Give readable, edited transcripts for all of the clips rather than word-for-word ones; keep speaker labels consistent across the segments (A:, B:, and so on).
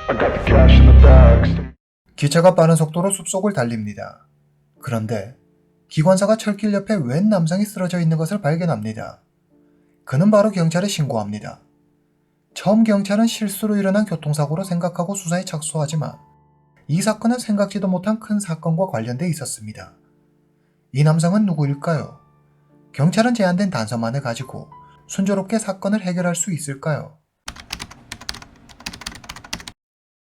A: I got the cash in the bags.
B: 기차가 빠른 속도로 숲속을 달립니다. 그런데 기관사가 철길 옆에 웬 남성이 쓰러져 있는 것을 발견합니다. 그는 바로 경찰에 신고합니다. 처음 경찰은 실수로 일어난 교통사고로 생각하고 수사에 착수하지만 이 사건은 생각지도 못한 큰 사건과 관련돼 있었습니다. 이 남성은 누구일까요? 경찰은 제한된 단서만을 가지고 순조롭게 사건을 해결할 수 있을까요?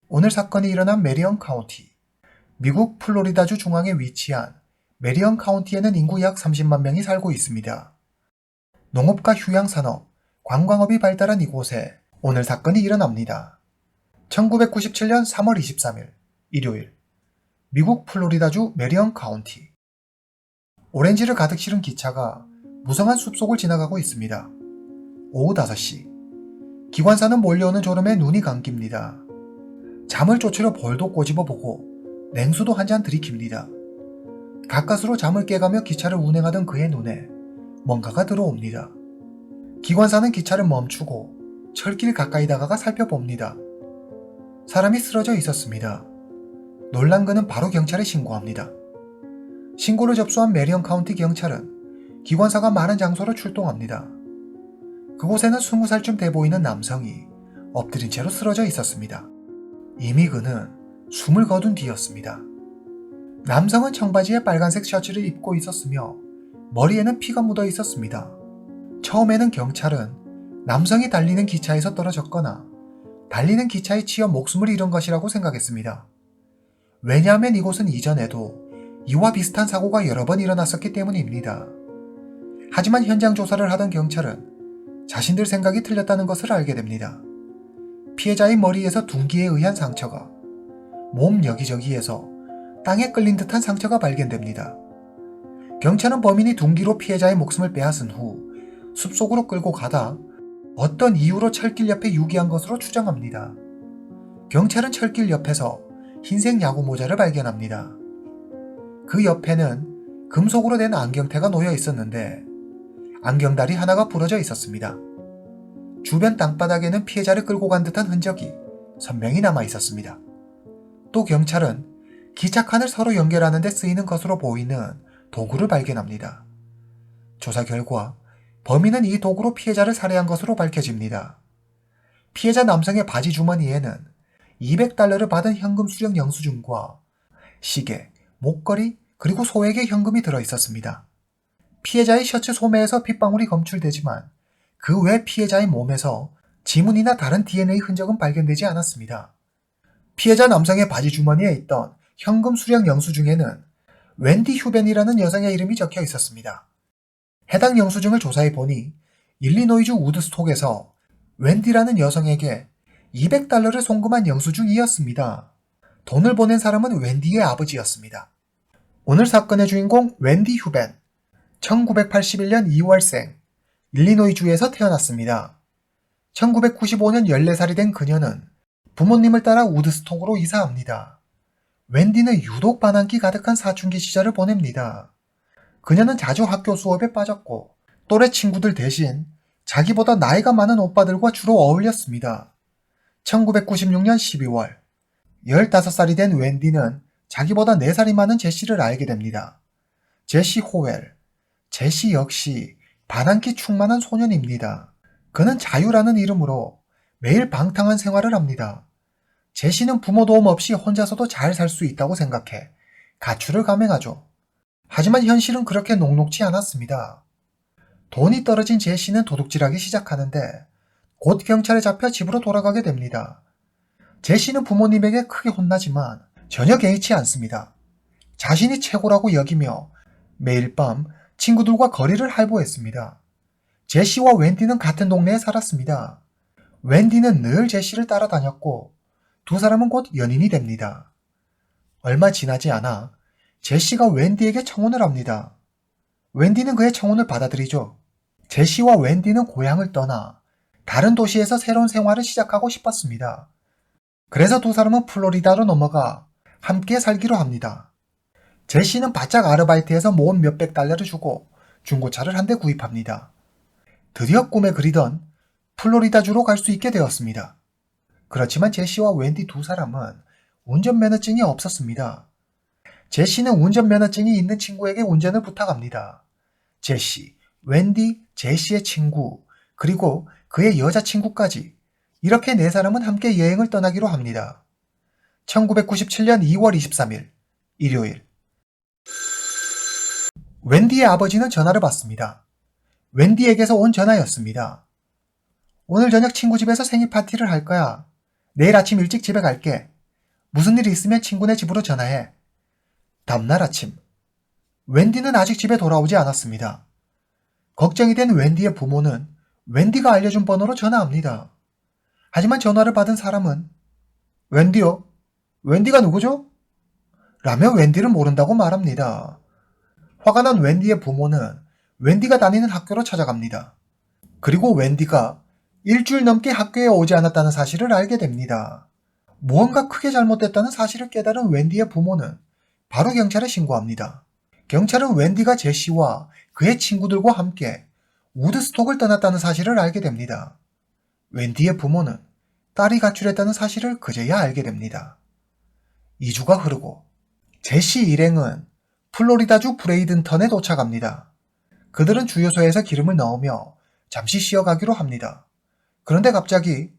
B: 오늘 사건이 일어난 메리언 카운티. 미국 플로리다주 중앙에 위치한 메리언 카운티에는 인구 약 30만 명이 살고 있습니다. 농업과 휴양산업, 관광업이 발달한 이곳에 오늘 사건이 일어납니다. 1997년 3월 23일 일요일 미국 플로리다주 메리언 카운티. 오렌지를 가득 실은 기차가 무성한 숲속을 지나가고 있습니다. 오후 5시 기관사는 몰려오는 졸음에 눈이 감깁니다. 잠을 쫓으려 볼도 꼬집어보고 냉수도 한 잔 들이킵니다. 가까스로 잠을 깨가며 기차를 운행하던 그의 눈에 뭔가가 들어옵니다. 기관사는 기차를 멈추고 철길 가까이 다가가 살펴봅니다. 사람이 쓰러져 있었습니다. 놀란 그는 바로 경찰에 신고합니다. 신고를 접수한 메리언 카운티 경찰은 기관사가 많은 장소로 출동합니다. 그곳에는 20살쯤 돼 보이는 남성이 엎드린 채로 쓰러져 있었습니다. 이미 그는 숨을 거둔 뒤였습니다. 남성은 청바지에 빨간색 셔츠를 입고 있었으며 머리에는 피가 묻어 있었습니다. 처음에는 경찰은 남성이 달리는 기차에서 떨어졌거나 달리는 기차에 치여 목숨을 잃은 것이라고 생각했습니다. 왜냐하면 이곳은 이전에도 이와 비슷한 사고가 여러 번 일어났었기 때문입니다. 하지만 현장 조사를 하던 경찰은 자신들 생각이 틀렸다는 것을 알게 됩니다. 피해자의 머리에서 둔기에 의한 상처가, 몸 여기저기에서 땅에 끌린 듯한 상처가 발견됩니다. 경찰은 범인이 둔기로 피해자의 목숨을 빼앗은 후 숲속으로 끌고 가다 어떤 이유로 철길 옆에 유기한 것으로 추정합니다. 경찰은 철길 옆에서 흰색 야구 모자를 발견합니다. 그 옆에는 금속으로 된 안경테가 놓여 있었는데 안경다리 하나가 부러져 있었습니다. 주변 땅바닥에는 피해자를 끌고 간 듯한 흔적이 선명히 남아 있었습니다. 또 경찰은 기차칸을 서로 연결하는 데 쓰이는 것으로 보이는 도구를 발견합니다. 조사 결과 범인은 이 도구로 피해자를 살해한 것으로 밝혀집니다. 피해자 남성의 바지 주머니에는 $200를 받은 현금 수령 영수증과 시계, 목걸이, 그리고 소액의 현금이 들어 있었습니다. 피해자의 셔츠 소매에서 핏방울이 검출되지만 그 외 피해자의 몸에서 지문이나 다른 DNA 흔적은 발견되지 않았습니다. 피해자 남성의 바지 주머니에 있던 현금 수령 영수증에는 웬디 휴벤이라는 여성의 이름이 적혀 있었습니다. 해당 영수증을 조사해 보니 일리노이주 우드스톡에서 웬디라는 여성에게 $200를 송금한 영수증이었습니다. 돈을 보낸 사람은 웬디의 아버지였습니다. 오늘 사건의 주인공 웬디 휴벤, 1981년 2월생, 일리노이주에서 태어났습니다. 1995년 14살이 된 그녀는 부모님을 따라 우드스톡으로 이사합니다. 웬디는 유독 반항기 가득한 사춘기 시절을 보냅니다. 그녀는 자주 학교 수업에 빠졌고 또래 친구들 대신 자기보다 나이가 많은 오빠들과 주로 어울렸습니다. 1996년 12월 15살이 된 웬디는 자기보다 4살이 많은 제시를 알게 됩니다. 제시 호웰. 제시 역시 반항기 충만한 소년입니다. 그는 자유라는 이름으로 매일 방탕한 생활을 합니다. 제시는 부모 도움 없이 혼자서도 잘 살 수 있다고 생각해 가출을 감행하죠. 하지만 현실은 그렇게 녹록지 않았습니다. 돈이 떨어진 제시는 도둑질하기 시작하는데 곧 경찰에 잡혀 집으로 돌아가게 됩니다. 제시는 부모님에게 크게 혼나지만 전혀 개의치 않습니다. 자신이 최고라고 여기며 매일 밤 친구들과 거리를 할보했습니다. 제시와 웬디는 같은 동네에 살았습니다. 웬디는 늘 제시를 따라다녔고 두 사람은 곧 연인이 됩니다. 얼마 지나지 않아 제시가 웬디에게 청혼을 합니다. 웬디는 그의 청혼을 받아들이죠. 제시와 웬디는 고향을 떠나 다른 도시에서 새로운 생활을 시작하고 싶었습니다. 그래서 두 사람은 플로리다로 넘어가 함께 살기로 합니다. 제시는 바짝 아르바이트해서 모은 몇백 달러를 주고 중고차를 한 대 구입합니다. 드디어 꿈에 그리던 플로리다주로 갈 수 있게 되었습니다. 그렇지만 제시와 웬디 두 사람은 운전면허증이 없었습니다. 제시는 운전면허증이 있는 친구에게 운전을 부탁합니다. 제시, 웬디, 제시의 친구, 그리고 그의 여자친구까지 이렇게 네 사람은 함께 여행을 떠나기로 합니다. 1997년 2월 23일 일요일 웬디의 아버지는 전화를 받습니다. 웬디에게서 온 전화였습니다. 오늘 저녁 친구 집에서 생일 파티를 할 거야. 내일 아침 일찍 집에 갈게. 무슨 일 있으면 친구네 집으로 전화해. 다음날 아침 웬디는 아직 집에 돌아오지 않았습니다. 걱정이 된 웬디의 부모는 웬디가 알려준 번호로 전화합니다. 하지만 전화를 받은 사람은 웬디요? 웬디가 누구죠? 라며 웬디를 모른다고 말합니다. 화가 난 웬디의 부모는 웬디가 다니는 학교로 찾아갑니다. 그리고 웬디가 일주일 넘게 학교에 오지 않았다는 사실을 알게 됩니다. 무언가 크게 잘못됐다는 사실을 깨달은 웬디의 부모는 바로 경찰에 신고합니다. 경찰은 웬디가 제시와 그의 친구들과 함께 우드스톡을 떠났다는 사실을 알게 됩니다. 웬디의 부모는 딸이 가출했다는 사실을 그제야 알게 됩니다. 2주가 흐르고 제시 일행은 플로리다주 브레이든턴에 도착합니다. 그들은 주유소에서 기름을 넣으며 잠시 쉬어가기로 합니다. 그런데 갑자기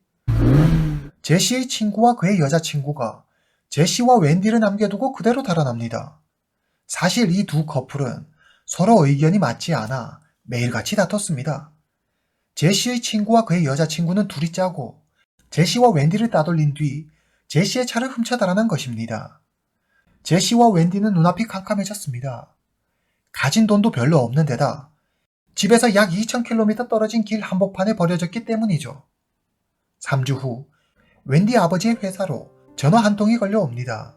B: 제시의 친구와 그의 여자친구가 제시와 웬디를 남겨두고 그대로 달아납니다. 사실 이 두 커플은 서로 의견이 맞지 않아 매일같이 다퉜습니다. 제시의 친구와 그의 여자친구는 둘이 짜고 제시와 웬디를 따돌린 뒤 제시의 차를 훔쳐 달아난 것입니다. 제시와 웬디는 눈앞이 캄캄해졌습니다. 가진 돈도 별로 없는 데다 집에서 약 2000km 떨어진 길 한복판에 버려졌기 때문이죠. 3주 후 웬디 아버지의 회사로 전화 한 통이 걸려옵니다.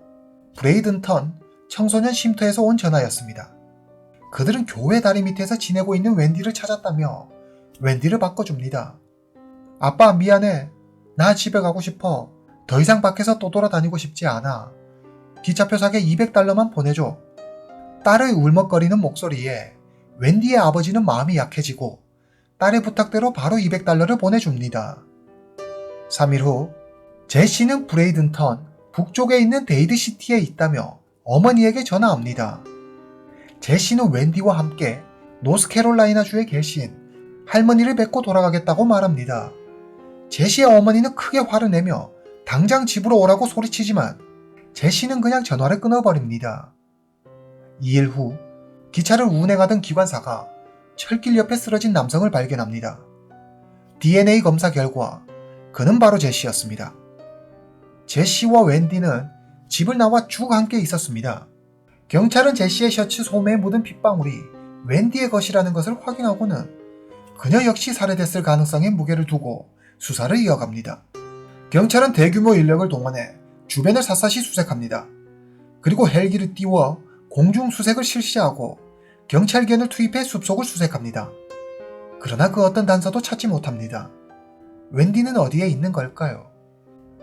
B: 브레이든턴 청소년 쉼터에서 온 전화였습니다. 그들은 교회 다리 밑에서 지내고 있는 웬디를 찾았다며 웬디를 바꿔줍니다. 아빠 미안해. 나 집에 가고 싶어. 더 이상 밖에서 또 돌아다니고 싶지 않아. 기차표 사게 $200만 보내줘. 딸의 울먹거리는 목소리에 웬디의 아버지는 마음이 약해지고 딸의 부탁대로 바로 $200를 보내줍니다. 3일 후 제시는 브레이든턴 북쪽에 있는 데이드시티에 있다며 어머니에게 전화합니다. 제시는 웬디와 함께 노스캐롤라이나주에 계신 할머니를 뵙고 돌아가겠다고 말합니다. 제시의 어머니는 크게 화를 내며 당장 집으로 오라고 소리치지만 제시는 그냥 전화를 끊어버립니다. 2일 후 기차를 운행하던 기관사가 철길 옆에 쓰러진 남성을 발견합니다. DNA 검사 결과 그는 바로 제시였습니다. 제시와 웬디는 집을 나와 쭉 함께 있었습니다. 경찰은 제시의 셔츠 소매에 묻은 핏방울이 웬디의 것이라는 것을 확인하고는 그녀 역시 살해됐을 가능성에 무게를 두고 수사를 이어갑니다. 경찰은 대규모 인력을 동원해 주변을 샅샅이 수색합니다. 그리고 헬기를 띄워 공중 수색을 실시하고 경찰견을 투입해 숲속을 수색합니다. 그러나 그 어떤 단서도 찾지 못합니다. 웬디는 어디에 있는 걸까요?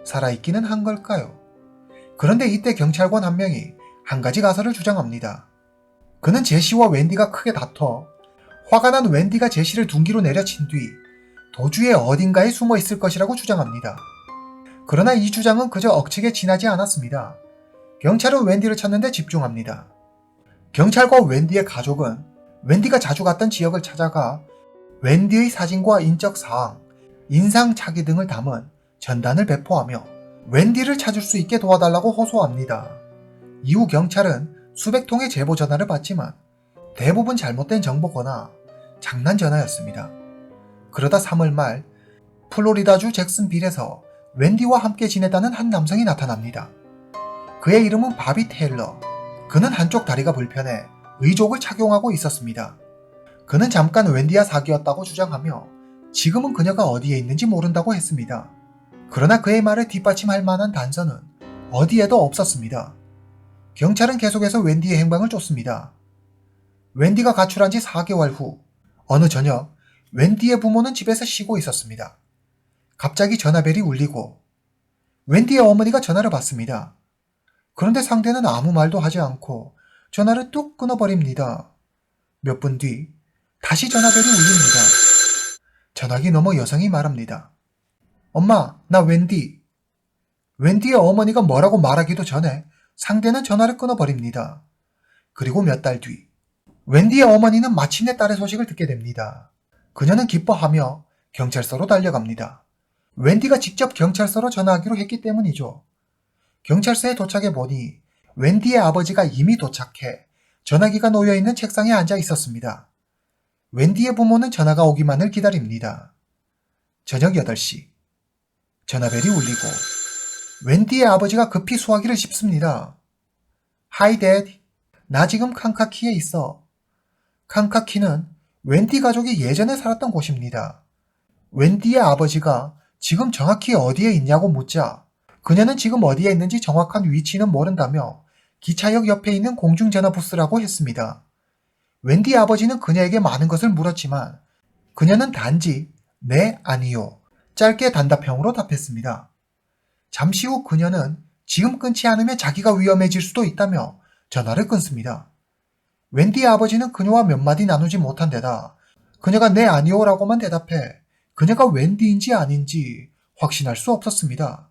B: 살아있기는 한 걸까요? 그런데 이때 경찰관 한 명이 한 가지 가설을 주장합니다. 그는 제시와 웬디가 크게 다퉈 화가 난 웬디가 제시를 둔기로 내려친 뒤 도주의 어딘가에 숨어 있을 것이라고 주장합니다. 그러나 이 주장은 그저 억측에 지나지 않았습니다. 경찰은 웬디를 찾는 데 집중합니다. 경찰과 웬디의 가족은 웬디가 자주 갔던 지역을 찾아가 웬디의 사진과 인적 사항, 인상 차기 등을 담은 전단을 배포하며 웬디를 찾을 수 있게 도와달라고 호소합니다. 이후 경찰은 수백 통의 제보 전화를 받지만 대부분 잘못된 정보거나 장난 전화였습니다. 그러다 3월 말 플로리다주 잭슨빌에서 웬디와 함께 지내다는 한 남성이 나타납니다. 그의 이름은 바비 테일러. 그는 한쪽 다리가 불편해 의족을 착용하고 있었습니다. 그는 잠깐 웬디와 사귀었다고 주장하며 지금은 그녀가 어디에 있는지 모른다고 했습니다. 그러나 그의 말을 뒷받침할 만한 단서는 어디에도 없었습니다. 경찰은 계속해서 웬디의 행방을 쫓습니다. 웬디가 가출한 지 4개월 후 어느 저녁 웬디의 부모는 집에서 쉬고 있었습니다. 갑자기 전화벨이 울리고 웬디의 어머니가 전화를 받습니다. 그런데 상대는 아무 말도 하지 않고 전화를 뚝 끊어버립니다. 몇 분 뒤 다시 전화벨이 울립니다. 전화기 너머 여성이 말합니다. 엄마, 나 웬디. 웬디의 어머니가 뭐라고 말하기도 전에 상대는 전화를 끊어버립니다. 그리고 몇 달 뒤, 웬디의 어머니는 마침내 딸의 소식을 듣게 됩니다. 그녀는 기뻐하며 경찰서로 달려갑니다. 웬디가 직접 경찰서로 전화하기로 했기 때문이죠. 경찰서에 도착해 보니 웬디의 아버지가 이미 도착해 전화기가 놓여있는 책상에 앉아 있었습니다. 웬디의 부모는 전화가 오기만을 기다립니다. 저녁 8시. 전화벨이 울리고 웬디의 아버지가 급히 수화기를 씹습니다. Hi Dad. 나 지금 칸카키에 있어. 칸카키는 웬디 가족이 예전에 살았던 곳입니다. 웬디의 아버지가 지금 정확히 어디에 있냐고 묻자 그녀는 지금 어디에 있는지 정확한 위치는 모른다며 기차역 옆에 있는 공중전화 부스라고 했습니다. 웬디 아버지는 그녀에게 많은 것을 물었지만 그녀는 단지 네, 아니요 짧게 단답형으로 답했습니다. 잠시 후 그녀는 지금 끊지 않으면 자기가 위험해질 수도 있다며 전화를 끊습니다. 웬디의 아버지는 그녀와 몇 마디 나누지 못한 데다 그녀가 네, 아니요라고만 대답해 그녀가 웬디인지 아닌지 확신할 수 없었습니다.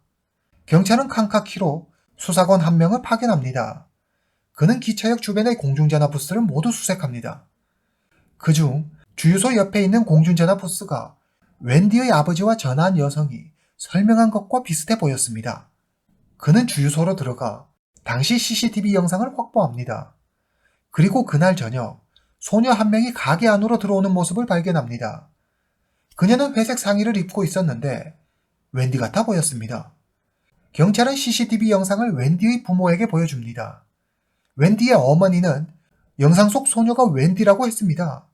B: 경찰은 칸카키로 수사관 한 명을 파견합니다. 그는 기차역 주변의 공중전화 부스를 모두 수색합니다. 그중 주유소 옆에 있는 공중전화 부스가 웬디의 아버지와 전화한 여성이 설명한 것과 비슷해 보였습니다. 그는 주유소로 들어가 당시 CCTV 영상을 확보합니다. 그리고 그날 저녁 소녀 한 명이 가게 안으로 들어오는 모습을 발견합니다. 그녀는 회색 상의를 입고 있었는데 웬디 같아 보였습니다. 경찰은 CCTV 영상을 웬디의 부모에게 보여줍니다. 웬디의 어머니는 영상 속 소녀가 웬디라고 했습니다.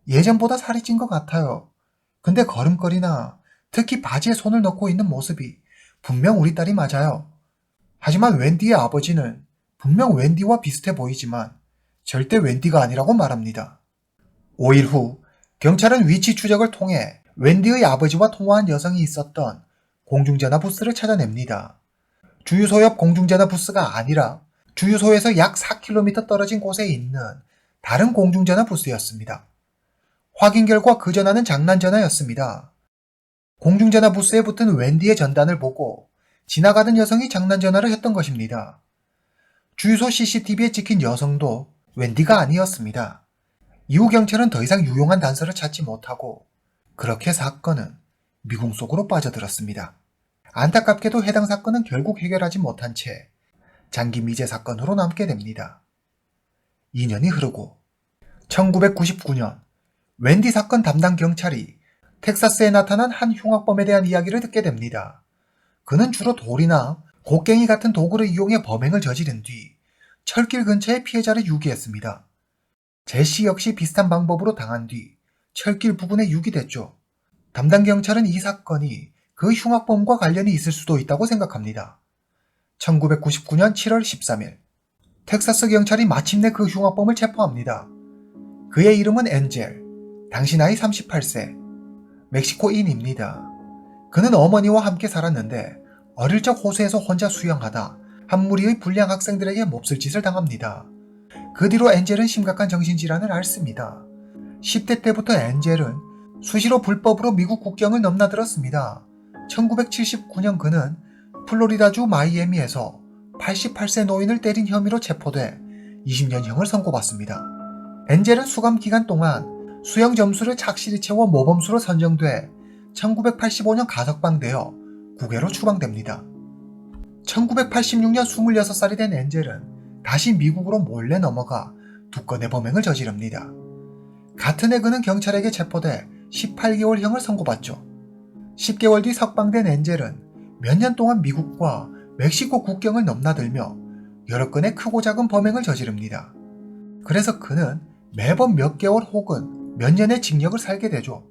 B: 예전보다 살이 찐 것 같아요. 근데 걸음걸이나 특히 바지에 손을 넣고 있는 모습이 분명 우리 딸이 맞아요. 하지만 웬디의 아버지는 분명 웬디와 비슷해 보이지만 절대 웬디가 아니라고 말합니다. 5일 후 경찰은 위치 추적을 통해 웬디의 아버지와 통화한 여성이 있었던 공중전화 부스를 찾아냅니다. 주유소 옆 공중전화 부스가 아니라 주유소에서 약 4km 떨어진 곳에 있는 다른 공중전화 부스였습니다. 확인 결과 그 전화는 장난전화였습니다. 공중전화 부스에 붙은 웬디의 전단을 보고 지나가던 여성이 장난전화를 했던 것입니다. 주유소 CCTV에 찍힌 여성도 웬디가 아니었습니다. 이후 경찰은 더 이상 유용한 단서를 찾지 못하고 그렇게 사건은 미궁 속으로 빠져들었습니다. 안타깝게도 해당 사건은 결국 해결하지 못한 채 장기 미제 사건으로 남게 됩니다. 2년이 흐르고 1999년 웬디 사건 담당 경찰이 텍사스에 나타난 한 흉악범에 대한 이야기를 듣게 됩니다. 그는 주로 돌이나 곡괭이 같은 도구를 이용해 범행을 저지른 뒤 철길 근처에 피해자를 유기했습니다. 제시 역시 비슷한 방법으로 당한 뒤 철길 부근에 유기됐죠. 담당 경찰은 이 사건이 그 흉악범과 관련이 있을 수도 있다고 생각합니다. 1999년 7월 13일 텍사스 경찰이 마침내 그 흉악범을 체포합니다. 그의 이름은 엔젤, 당시 나이 38세, 멕시코인입니다. 그는 어머니와 함께 살았는데 어릴 적 호수에서 혼자 수영하다 한 무리의 불량 학생들에게 몹쓸 짓을 당합니다. 그 뒤로 엔젤은 심각한 정신질환을 앓습니다. 10대 때부터 엔젤은 수시로 불법으로 미국 국경을 넘나들었습니다. 1979년 그는 플로리다주 마이애미에서 88세 노인을 때린 혐의로 체포돼 20년형을 선고받습니다. 엔젤은 수감 기간 동안 수영 점수를 착실히 채워 모범수로 선정돼 1985년 가석방되어 국외로 추방됩니다. 1986년 26살이 된 엔젤은 다시 미국으로 몰래 넘어가 2건의 범행을 저지릅니다. 같은 해 그는 경찰에게 체포돼 18개월형을 선고받죠. 10개월 뒤 석방된 엔젤은 몇 년 동안 미국과 멕시코 국경을 넘나들며 여러 건의 크고 작은 범행을 저지릅니다. 그래서 그는 매번 몇 개월 혹은 몇 년의 징역을 살게 되죠.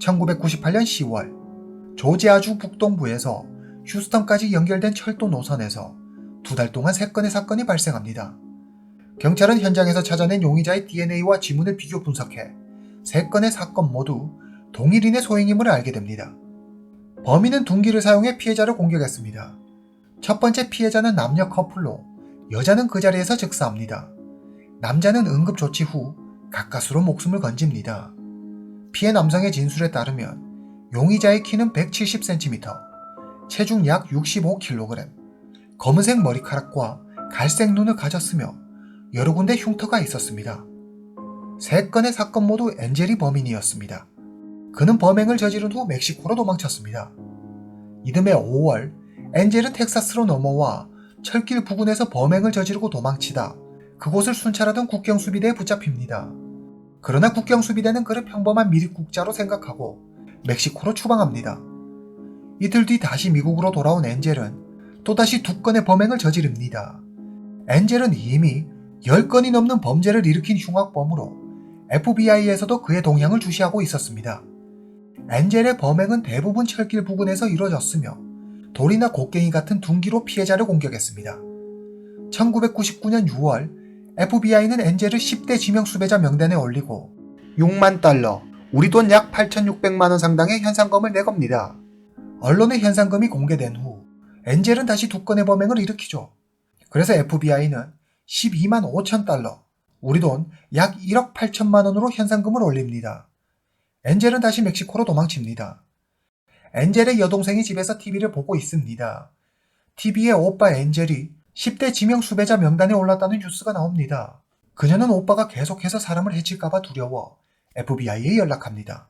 B: 1998년 10월 조지아주 북동부에서 휴스턴까지 연결된 철도 노선에서 2달 동안 3건의 사건이 발생합니다. 경찰은 현장에서 찾아낸 용의자의 DNA와 지문을 비교 분석해 3건의 사건 모두 동일인의 소행임을 알게 됩니다. 범인은 둔기를 사용해 피해자를 공격했습니다. 첫 번째 피해자는 남녀 커플로 여자는 그 자리에서 즉사합니다. 남자는 응급조치 후 가까스로 목숨을 건집니다. 피해 남성의 진술에 따르면 용의자의 키는 170cm, 체중 약 65kg, 검은색 머리카락과 갈색 눈을 가졌으며 여러 군데 흉터가 있었습니다. 3건의 사건 모두 엔젤이 범인이었습니다. 그는 범행을 저지른 후 멕시코로 도망쳤습니다. 이듬해 5월, 엔젤은 텍사스로 넘어와 철길 부근에서 범행을 저지르고 도망치다 그곳을 순찰하던 국경수비대에 붙잡힙니다. 그러나 국경수비대는 그를 평범한 미립국자로 생각하고 멕시코로 추방합니다. 이틀 뒤 다시 미국으로 돌아온 엔젤은 또다시 2건의 범행을 저지릅니다. 엔젤은 이미 10건이 넘는 범죄를 일으킨 흉악범으로 FBI에서도 그의 동향을 주시하고 있었습니다. 엔젤의 범행은 대부분 철길 부근에서 이루어졌으며 돌이나 곡괭이 같은 둔기로 피해자를 공격했습니다. 1999년 6월 FBI는 엔젤을 10대 지명수배자 명단에 올리고 6만 달러, 우리 돈 약 8,600만원 상당의 현상금을 내겁니다. 언론의 현상금이 공개된 후 엔젤은 다시 2건의 범행을 일으키죠. 그래서 FBI는 12만 5천 달러, 우리 돈 약 1억 8천만 원으로 현상금을 올립니다. 엔젤은 다시 멕시코로 도망칩니다. 엔젤의 여동생이 집에서 TV를 보고 있습니다. TV에 오빠 엔젤이 10대 지명 수배자 명단에 올랐다는 뉴스가 나옵니다. 그녀는 오빠가 계속해서 사람을 해칠까봐 두려워 FBI에 연락합니다.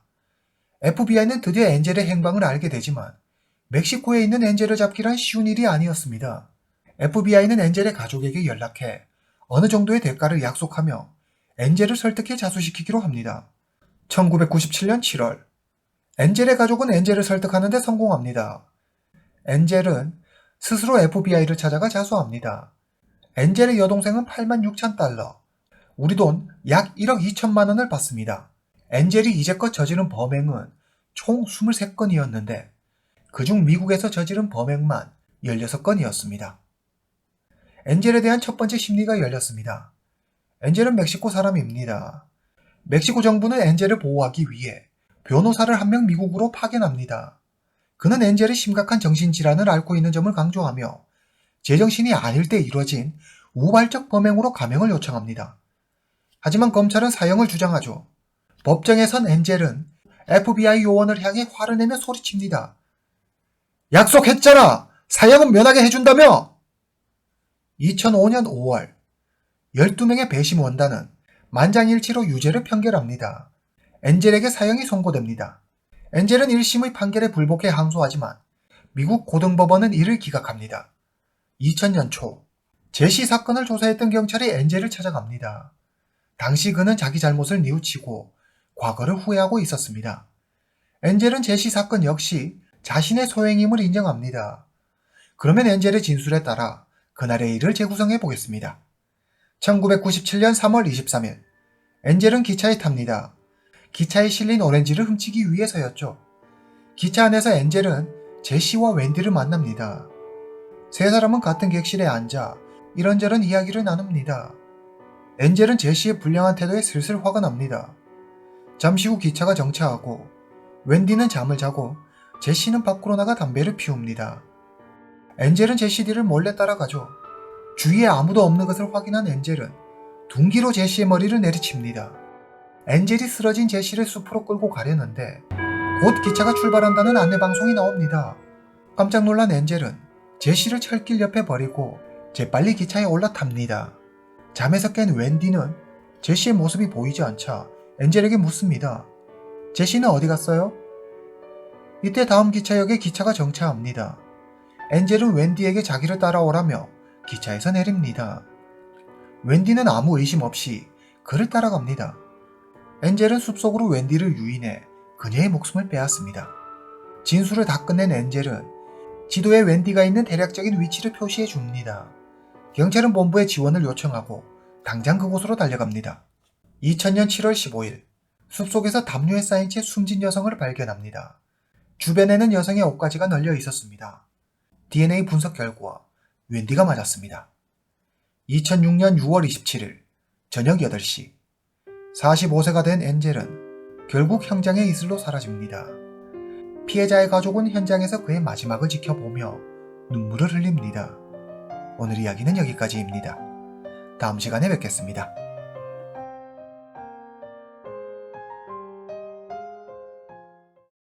B: FBI는 드디어 엔젤의 행방을 알게 되지만 멕시코에 있는 엔젤을 잡기란 쉬운 일이 아니었습니다. FBI는 엔젤의 가족에게 연락해 어느 정도의 대가를 약속하며 엔젤을 설득해 자수시키기로 합니다. 1997년 7월, 엔젤의 가족은 엔젤을 설득하는 데 성공합니다. 엔젤은 스스로 FBI를 찾아가 자수합니다. 엔젤의 여동생은 8만 6천 달러, 우리 돈 약 1억 2천만 원을 받습니다. 엔젤이 이제껏 저지른 범행은 총 23건이었는데 그중 미국에서 저지른 범행만 16건이었습니다. 엔젤에 대한 첫 번째 심리가 열렸습니다. 엔젤은 멕시코 사람입니다. 멕시코 정부는 엔젤을 보호하기 위해 변호사를 한 명 미국으로 파견합니다. 그는 엔젤의 심각한 정신질환을 앓고 있는 점을 강조하며 제정신이 아닐 때 이뤄진 우발적 범행으로 감형을 요청합니다. 하지만 검찰은 사형을 주장하죠. 법정에선 엔젤은 FBI 요원을 향해 화를 내며 소리칩니다. 약속했잖아! 사형은 면하게 해준다며! 2005년 5월, 12명의 배심 원단은 만장일치로 유죄를 판결합니다. 엔젤에게 사형이 선고됩니다. 엔젤은 1심의 판결에 불복해 항소하지만 미국 고등법원은 이를 기각합니다. 2000년 초, 제시 사건을 조사했던 경찰이 엔젤을 찾아갑니다. 당시 그는 자기 잘못을 뉘우치고 과거를 후회하고 있었습니다. 엔젤은 제시 사건 역시 자신의 소행임을 인정합니다. 그러면 엔젤의 진술에 따라 그날의 일을 재구성해 보겠습니다. 1997년 3월 23일, 엔젤은 기차에 탑니다. 기차에 실린 오렌지를 훔치기 위해서였죠. 기차 안에서 엔젤은 제시와 웬디를 만납니다. 세 사람은 같은 객실에 앉아 이런저런 이야기를 나눕니다. 엔젤은 제시의 불량한 태도에 슬슬 화가 납니다. 잠시 후 기차가 정차하고 웬디는 잠을 자고 제시는 밖으로 나가 담배를 피웁니다. 엔젤은 제시 뒤를 몰래 따라가죠. 주위에 아무도 없는 것을 확인한 엔젤은 둔기로 제시의 머리를 내리칩니다. 엔젤이 쓰러진 제시를 숲으로 끌고 가려는데 곧 기차가 출발한다는 안내방송이 나옵니다. 깜짝 놀란 엔젤은 제시를 철길 옆에 버리고 재빨리 기차에 올라탑니다. 잠에서 깬 웬디는 제시의 모습이 보이지 않자 엔젤에게 묻습니다. 제시는 어디 갔어요? 이때 다음 기차역에 기차가 정차합니다. 엔젤은 웬디에게 자기를 따라오라며 기차에서 내립니다. 웬디는 아무 의심 없이 그를 따라갑니다. 엔젤은 숲속으로 웬디를 유인해 그녀의 목숨을 빼앗습니다. 진술을 다 끝낸 엔젤은 지도에 웬디가 있는 대략적인 위치를 표시해 줍니다. 경찰은 본부에 지원을 요청하고 당장 그곳으로 달려갑니다. 2000년 7월 15일, 숲속에서 담요에 쌓인 채 숨진 여성을 발견합니다. 주변에는 여성의 옷가지가 널려 있었습니다. DNA 분석 결과 웬디가 맞았습니다. 2006년 6월 27일 저녁 8시, 45세가 된 엔젤은 결국 형장의 이슬로 사라집니다. 피해자의 가족은 현장에서 그의 마지막을 지켜보며 눈물을 흘립니다. 오늘 이야기는 여기까지입니다. 다음 시간에 뵙겠습니다.